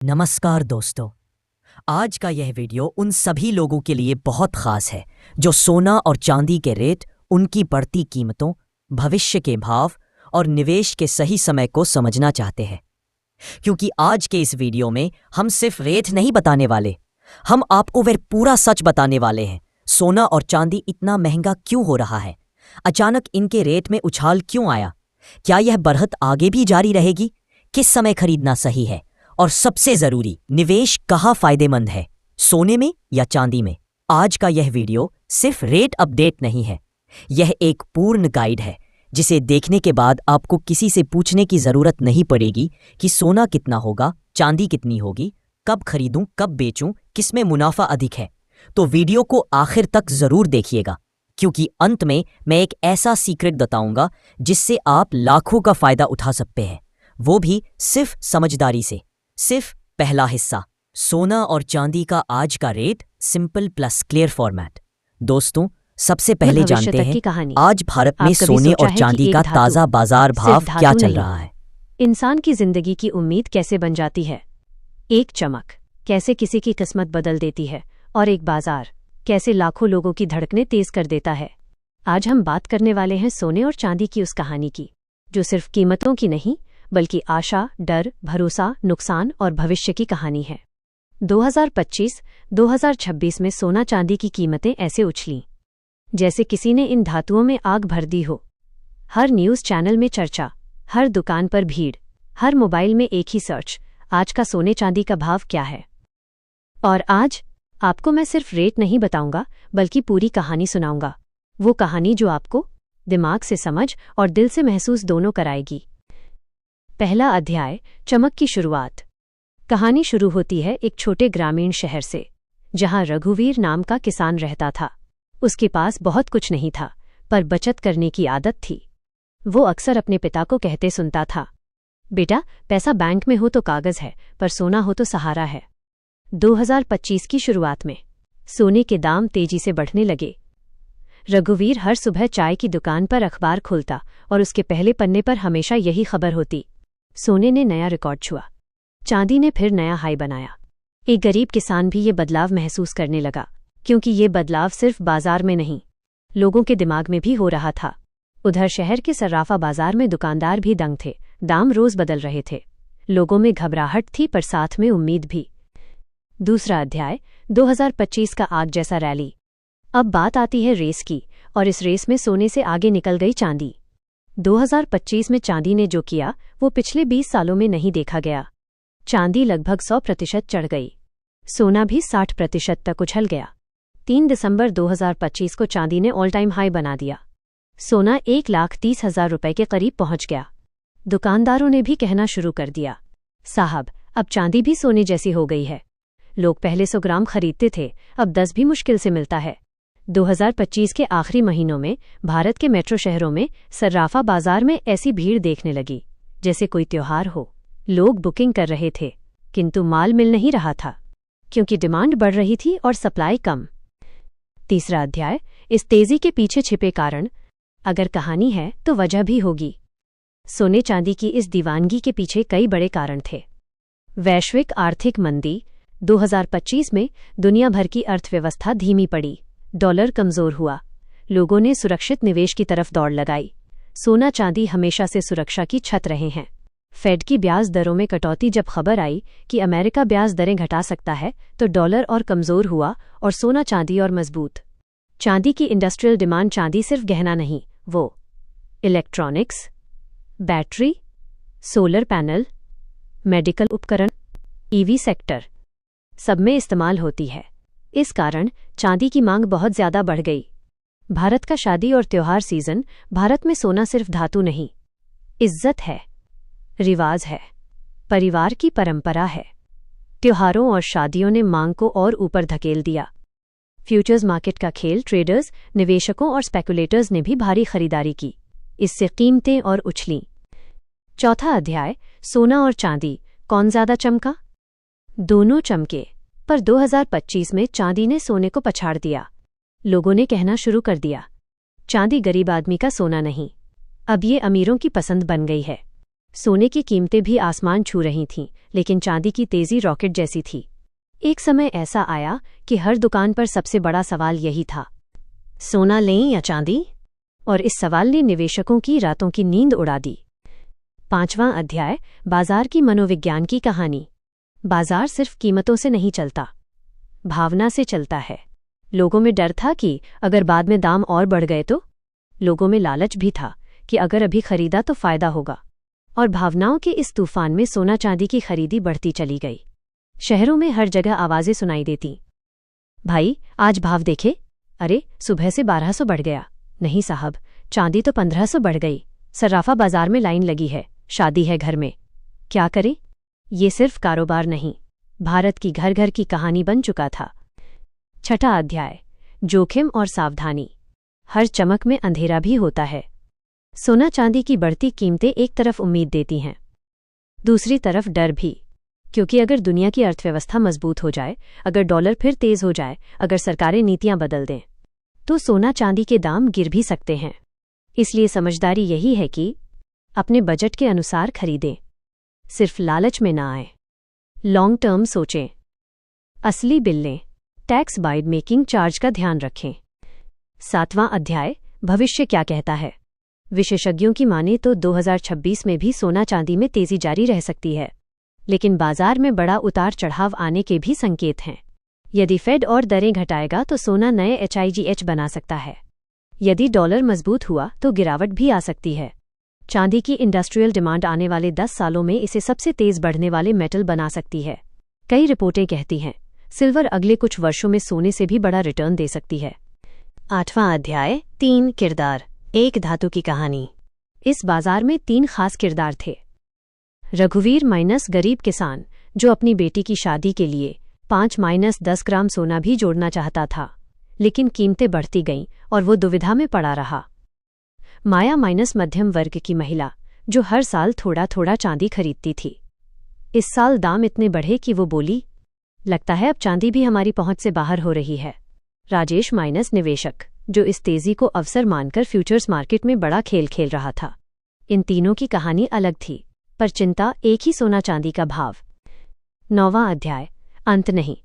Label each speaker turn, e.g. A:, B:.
A: नमस्कार दोस्तों। आज का यह वीडियो उन सभी लोगों के लिए बहुत खास है जो सोना और चांदी के रेट, उनकी बढ़ती कीमतों, भविष्य के भाव और निवेश के सही समय को समझना चाहते हैं। क्योंकि आज के इस वीडियो में हम सिर्फ रेट नहीं बताने वाले, हम आपको वह पूरा सच बताने वाले हैं। सोना और चांदी इतना महंगा क्यों हो रहा है? अचानक इनके रेट में उछाल क्यों आया? क्या यह बढ़त आगे भी जारी रहेगी? किस समय खरीदना सही है? और सबसे जरूरी, निवेश कहाँ फायदेमंद है, सोने में या चांदी में? आज का यह वीडियो सिर्फ रेट अपडेट नहीं है, यह एक पूर्ण गाइड है जिसे देखने के बाद आपको किसी से पूछने की जरूरत नहीं पड़ेगी कि सोना कितना होगा, चांदी कितनी होगी, कब खरीदूं, कब बेचूं, किसमें मुनाफा अधिक है। तो वीडियो को आखिर तक जरूर देखिएगा, क्योंकि अंत में मैं एक ऐसा सीक्रेट बताऊंगा जिससे आप लाखों का फायदा उठा सकते हैं, वो भी सिर्फ समझदारी से। सिर्फ पहला हिस्सा, सोना और चांदी का आज का rate, simple plus clear format. दोस्तों, सबसे पहले जानते हैं आज भारत में सोने और चांदी का ताजा बाजार भाव क्या चल रहा है।
B: इंसान की जिंदगी की उम्मीद कैसे बन जाती है, एक चमक कैसे किसी की किस्मत बदल देती है, और एक बाजार कैसे लाखों लोगों की धड़कनें तेज कर देता है। आज हम बात करने वाले हैं सोने और चांदी की उस कहानी की जो सिर्फ कीमतों की नहीं बल्कि आशा, डर, भरोसा, नुकसान और भविष्य की कहानी है। 2025-2026 में सोना चांदी की कीमतें ऐसे उछलीं जैसे किसी ने इन धातुओं में आग भर दी हो। हर न्यूज़ चैनल में चर्चा, हर दुकान पर भीड़, हर मोबाइल में एक ही सर्च, आज का सोने चांदी का भाव क्या है। और आज आपको मैं सिर्फ रेट नहीं बताऊंगा बल्कि पूरी कहानी सुनाऊंगा, वो कहानी जो आपको दिमाग से समझ और दिल से महसूस दोनों कराएगी। पहला अध्याय, चमक की शुरुआत। कहानी शुरू होती है एक छोटे ग्रामीण शहर से, जहां रघुवीर नाम का किसान रहता था। उसके पास बहुत कुछ नहीं था, पर बचत करने की आदत थी। वो अक्सर अपने पिता को कहते सुनता था, बेटा, पैसा बैंक में हो तो कागज है, पर सोना हो तो सहारा है। 2025 की शुरुआत में सोने के दाम तेजी से बढ़ने लगे। रघुवीर हर सुबह चाय की दुकान पर अखबार खोलता और उसके पहले पन्ने पर हमेशा यही खबर होती, सोने ने नया रिकॉर्ड छुआ, चांदी ने फिर नया हाई बनाया। एक गरीब किसान भी ये बदलाव महसूस करने लगा, क्योंकि ये बदलाव सिर्फ बाजार में नहीं, लोगों के दिमाग में भी हो रहा था। उधर शहर के सर्राफा बाजार में दुकानदार भी दंग थे, दाम रोज बदल रहे थे। लोगों में घबराहट थी, पर साथ में उम्मीद भी। दूसरा अध्याय, 2025 का आग जैसा रैली। अब बात आती है रेस की, और इस रेस में सोने से आगे निकल गई चांदी। 2025 में चांदी ने जो किया वो पिछले 20 सालों में नहीं देखा गया। चांदी लगभग 100% चढ़ गई, सोना भी 60% तक उछल गया। 3 दिसंबर 2025 को चांदी ने ऑल टाइम हाई बना दिया। सोना 1,30,000 रुपए के करीब पहुंच गया। दुकानदारों ने भी कहना शुरू कर दिया, साहब, अब चांदी भी सोने जैसी हो गई है। लोग पहले 100 ग्राम खरीदते थे, अब 10 भी मुश्किल से मिलता है। 2025 के आखिरी महीनों में भारत के मेट्रो शहरों में सर्राफा बाजार में ऐसी भीड़ देखने लगी जैसे कोई त्योहार हो। लोग बुकिंग कर रहे थे, किंतु माल मिल नहीं रहा था, क्योंकि डिमांड बढ़ रही थी और सप्लाई कम। तीसरा अध्याय, इस तेजी के पीछे छिपे कारण। अगर कहानी है तो वजह भी होगी। सोने चांदी की इस दीवानगी के पीछे कई बड़े कारण थे। वैश्विक आर्थिक मंदी। 2025 में दुनिया भर की अर्थव्यवस्था धीमी पड़ी, डॉलर कमजोर हुआ, लोगों ने सुरक्षित निवेश की तरफ दौड़ लगाई। सोना चांदी हमेशा से सुरक्षा की छत रहे हैं। फेड की ब्याज दरों में कटौती जब खबर आई कि अमेरिका ब्याज दरें घटा सकता है, तो डॉलर और कमजोर हुआ और सोना चांदी और मजबूत। चांदी की इंडस्ट्रियल डिमांड। चांदी सिर्फ गहना नहीं, वो electronics, battery, solar panel, medical उपकरण, ईवी सेक्टर, सब में इस्तेमाल होती है। इस कारण चांदी की मांग बहुत ज्यादा बढ़ गई। भारत का शादी और त्योहार सीजन। भारत में सोना सिर्फ धातु नहीं, इज्जत है, रिवाज है, परिवार की परंपरा है। त्योहारों और शादियों ने मांग को और ऊपर धकेल दिया। फ्यूचर्स मार्केट का खेल, ट्रेडर्स, निवेशकों और स्पेकुलेटर्स ने भी भारी खरीदारी की, इससे कीमतें और उछलीं। चौथा अध्याय, सोना और चांदी, कौन ज्यादा चमका? दोनों चमके, पर 2025 में चांदी ने सोने को पछाड़ दिया। लोगों ने कहना शुरू कर दिया, चांदी गरीब आदमी का सोना नहीं, अब ये अमीरों की पसंद बन गई है। सोने की कीमतें भी आसमान छू रही थीं, लेकिन चांदी की तेजी रॉकेट जैसी थी। एक समय ऐसा आया कि हर दुकान पर सबसे बड़ा सवाल यही था, सोना लें या चांदी? और इस सवाल ने निवेशकों की रातों की नींद उड़ा दी। 5वां अध्याय, बाजार की मनोविज्ञान की कहानी। बाजार सिर्फ कीमतों से नहीं चलता, भावना से चलता है। लोगों में डर था कि अगर बाद में दाम और बढ़ गए तो। लोगों में लालच भी था कि अगर अभी खरीदा तो फायदा होगा। और भावनाओं के इस तूफान में सोना चांदी की खरीदी बढ़ती चली गई। शहरों में हर जगह आवाजें सुनाई देती, भाई आज भाव देखे? अरे सुबह से 1200 बढ़ गया। नहीं साहब, चांदी तो 1500 बढ़ गई। सर्राफा बाजार में लाइन लगी है, शादी है घर में। क्या करें? ये सिर्फ कारोबार नहीं, भारत की घर घर की कहानी बन चुका था। 6वां अध्याय, जोखिम और सावधानी। हर चमक में अंधेरा भी होता है। सोना चांदी की बढ़ती कीमतें एक तरफ उम्मीद देती हैं, दूसरी तरफ डर भी, क्योंकि अगर दुनिया की अर्थव्यवस्था मजबूत हो जाए, अगर डॉलर फिर तेज हो जाए, अगर सरकारें नीतियां बदल दें, तो सोना चांदी के दाम गिर भी सकते हैं। इसलिए समझदारी यही है कि अपने बजट के अनुसार खरीदें, सिर्फ लालच में ना आए। लॉन्ग टर्म सोचें, असली बिल लें, टैक्स बाइड मेकिंग चार्ज का ध्यान रखें। 7वां अध्याय, भविष्य क्या कहता है। विशेषज्ञों की माने तो 2026 में भी सोना चांदी में तेजी जारी रह सकती है, लेकिन बाजार में बड़ा उतार चढ़ाव आने के भी संकेत हैं। यदि फेड और दरें घटाएगा तो सोना नए HIGH बना सकता है। यदि डॉलर मजबूत हुआ तो गिरावट भी आ सकती है। चांदी की इंडस्ट्रियल डिमांड आने वाले 10 सालों में इसे सबसे तेज बढ़ने वाले मेटल बना सकती है। कई रिपोर्टें कहती हैं सिल्वर अगले कुछ वर्षों में सोने से भी बड़ा रिटर्न दे सकती है। 8वां अध्याय, 3 किरदार, एक धातु की कहानी। इस बाजार में 3 खास किरदार थे। रघुवीर माइनस गरीब किसान, जो अपनी बेटी की शादी के लिए 5-10 ग्राम सोना भी जोड़ना चाहता था, लेकिन कीमतें बढ़ती गईं और वो दुविधा में पड़ा रहा। माया माइनस मध्यम वर्ग की महिला, जो हर साल थोड़ा थोड़ा चांदी खरीदती थी। इस साल दाम इतने बढ़े कि वो बोली, लगता है अब चांदी भी हमारी पहुंच से बाहर हो रही है। राजेश माइनस निवेशक, जो इस तेजी को अवसर मानकर फ्यूचर्स मार्केट में बड़ा खेल खेल रहा था। इन तीनों की कहानी अलग थी, पर चिंता एक ही, सोना चांदी का भाव। 9वां अध्याय, अंत नहीं,